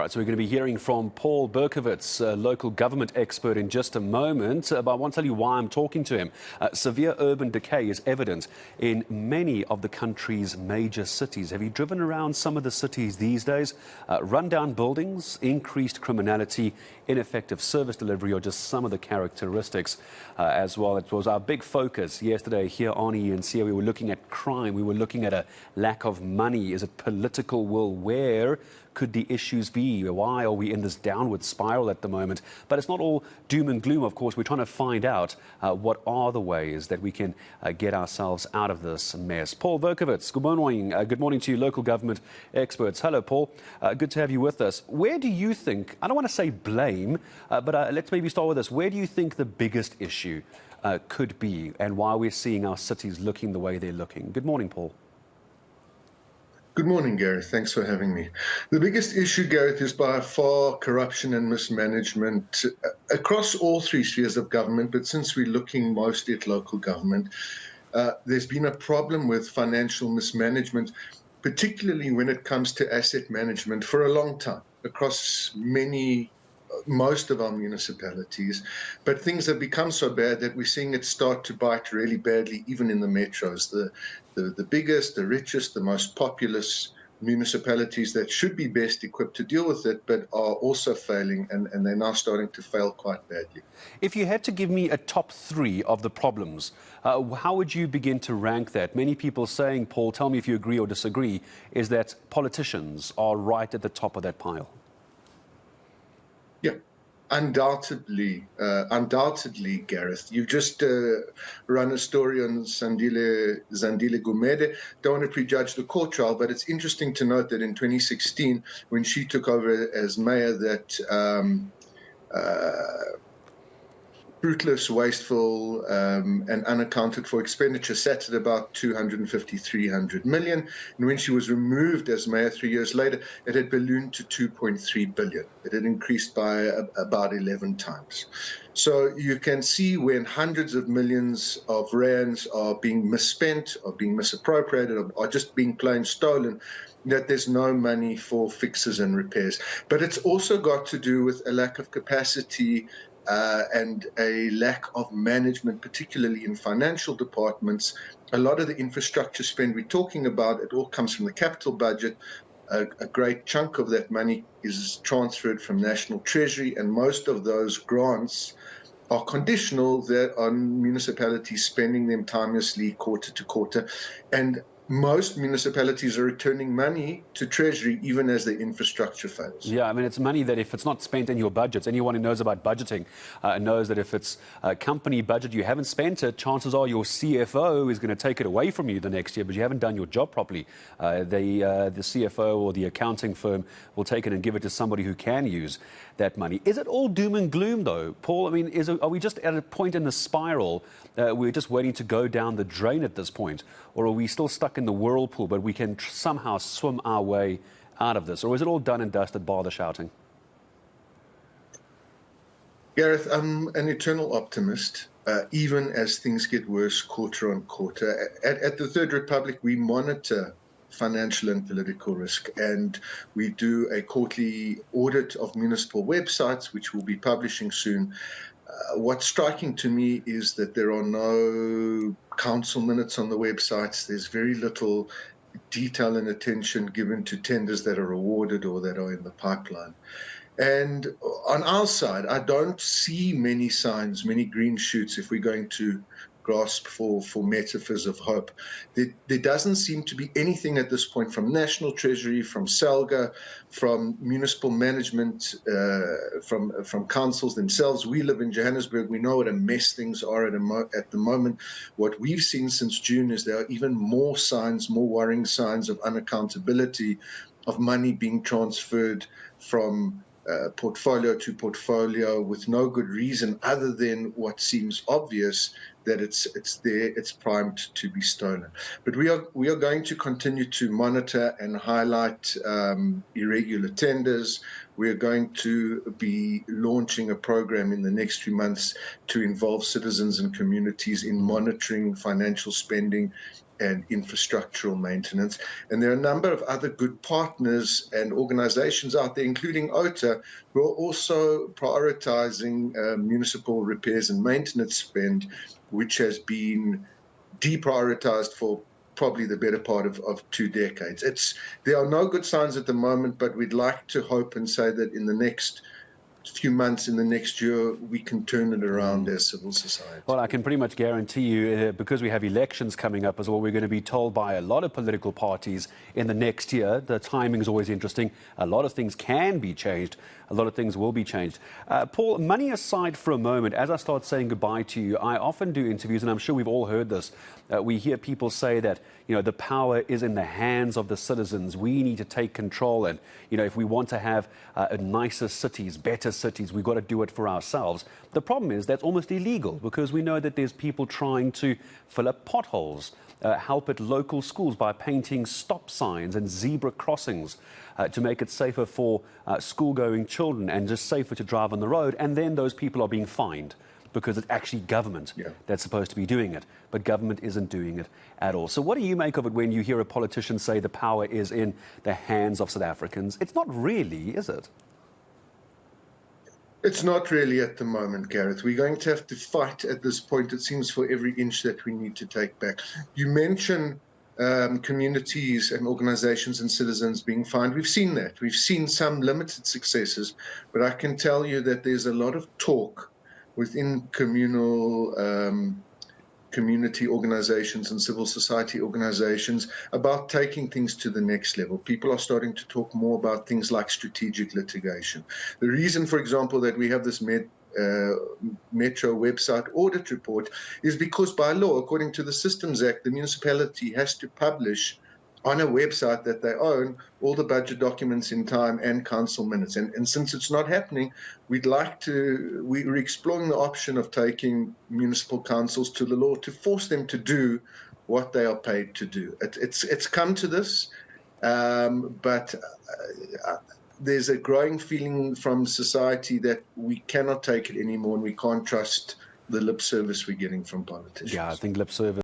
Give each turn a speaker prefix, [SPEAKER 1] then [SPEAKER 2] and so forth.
[SPEAKER 1] right, so we're going to be hearing from Paul Berkowitz, a local government expert, in just a moment. But I want to tell you why I'm talking to him. Severe urban decay is evident in many of the country's major cities. Have you driven around some of the cities these days? Rundown buildings, increased criminality, ineffective service delivery, or just some of the characteristics as well. It was our big focus yesterday here on ENC. We were looking at crime. We were looking at a lack of money. Is it political will? Where could the issues be? Why are we in this downward spiral at the moment? But it's not all doom and gloom, of course. We're trying to find out what are the ways that we can get ourselves out of this mess. Paul Berkowitz, good morning. Good morning to you, local government experts. Hello, Paul. Good to have you with us. Where do you think, I don't want to say blame, but let's maybe start with this. Where do you think the biggest issue could be, and why we're seeing our cities looking the way they're looking? Good morning, Paul.
[SPEAKER 2] Good morning, Gareth. Thanks for having me. The biggest issue, Gareth, is by far corruption and mismanagement across all three spheres of government, but since we're looking mostly at local government, there's been a problem with financial mismanagement, particularly when it comes to asset management, for a long time across most of our municipalities. But things have become so bad that we're seeing it start to bite really badly, even in the metros. The biggest, the richest, the most populous municipalities that should be best equipped to deal with it, but are also failing, and they're now starting to fail quite badly.
[SPEAKER 1] If you had to give me a top three of the problems, how would you begin to rank that? Many people saying, Paul, tell me if you agree or disagree, is that politicians are right at the top of that pile.
[SPEAKER 2] Yeah, undoubtedly, Gareth. You've just run a story on Zandile Gumede. Don't want to prejudge the court trial, but it's interesting to note that in 2016, when she took over as mayor, that fruitless, wasteful, and unaccounted for expenditure sat at about 250, 300 million. And when she was removed as mayor 3 years later, it had ballooned to 2.3 billion. It had increased by about 11 times. So you can see when hundreds of millions of rands are being misspent, or being misappropriated, or just being plain stolen, that there's no money for fixes and repairs. But it's also got to do with a lack of capacity and a lack of management, particularly in financial departments. A lot of the infrastructure spend we're talking about, it all comes from the capital budget. A great chunk of that money is transferred from National Treasury, and most of those grants are conditional on municipalities spending them timelessly, quarter to quarter. And most municipalities are returning money to Treasury even as their infrastructure fails.
[SPEAKER 1] Yeah, I mean, it's money that if it's not spent in your budgets, anyone who knows about budgeting knows that if it's a company budget, you haven't spent it, chances are your CFO is going to take it away from you the next year, but you haven't done your job properly. The CFO or the accounting firm will take it and give it to somebody who can use that money. Is it all doom and gloom, though, Paul? I mean, are we just at a point in the spiral we're just waiting to go down the drain at this point? Or are we still stuck in the whirlpool, but we can somehow swim our way out of this? Or is it all done and dusted, bar the shouting?
[SPEAKER 2] Gareth, I'm an eternal optimist, even as things get worse quarter on quarter. At the Third Republic, we monitor financial and political risk, and we do a quarterly audit of municipal websites, which we'll be publishing soon. What's striking to me is that there are no council minutes on the websites. There's very little detail and attention given to tenders that are awarded or that are in the pipeline. And on our side, I don't see many signs, many green shoots, if we're going to grasp for metaphors of hope. There doesn't seem to be anything at this point from National Treasury, from SALGA, from municipal management, from councils themselves. We live in Johannesburg. We know what a mess things are at the moment. What we've seen since June is there are even more signs, more worrying signs of unaccountability, of money being transferred from portfolio to portfolio with no good reason other than what seems obvious, that it's there, it's primed to be stolen. But we are going to continue to monitor and highlight irregular tenders. We're going to be launching a program in the next few months to involve citizens and communities in monitoring financial spending and infrastructural maintenance. And there are a number of other good partners and organizations out there, including OTA, who are also prioritizing municipal repairs and maintenance spend, which has been deprioritized for probably the better part of 2 decades. There are no good signs at the moment, but we'd like to hope and say that in the next few months, in the next year, we can turn it around as civil society.
[SPEAKER 1] Well, I can pretty much guarantee you, because we have elections coming up as well, we're going to be told by a lot of political parties in the next year. The timing is always interesting. A lot of things can be changed. A lot of things will be changed. Paul, money aside for a moment, as I start saying goodbye to you, I often do interviews, and I'm sure we've all heard this. We hear people say that, the power is in the hands of the citizens. We need to take control. And, if we want to have nicer cities, better cities, we've got to do it for ourselves. The problem is that's almost illegal, because we know that there's people trying to fill up potholes, help at local schools by painting stop signs and zebra crossings to make it safer for school-going children and just safer to drive on the road. And then those people are being fined, because it's actually government that's supposed to be doing it, but government isn't doing it at all. So what do you make of it when you hear a politician say the power is in the hands of South Africans? It's not really, is it?
[SPEAKER 2] It's not really at the moment, Gareth. We're going to have to fight at this point, it seems, for every inch that we need to take back. You mention communities and organizations and citizens being fined. We've seen that. We've seen some limited successes, but I can tell you that there's a lot of talk within community organizations and civil society organizations about taking things to the next level. People are starting to talk more about things like strategic litigation. The reason, for example, that we have this Metro website audit report is because by law, according to the Systems Act, the municipality has to publish on a website that they own all the budget documents in time and council minutes. And since it's not happening, we're exploring the option of taking municipal councils to the law to force them to do what they are paid to do. It's come to this, but there's a growing feeling from society that we cannot take it anymore and we can't trust the lip service we're getting from politicians.
[SPEAKER 1] Yeah, I think lip service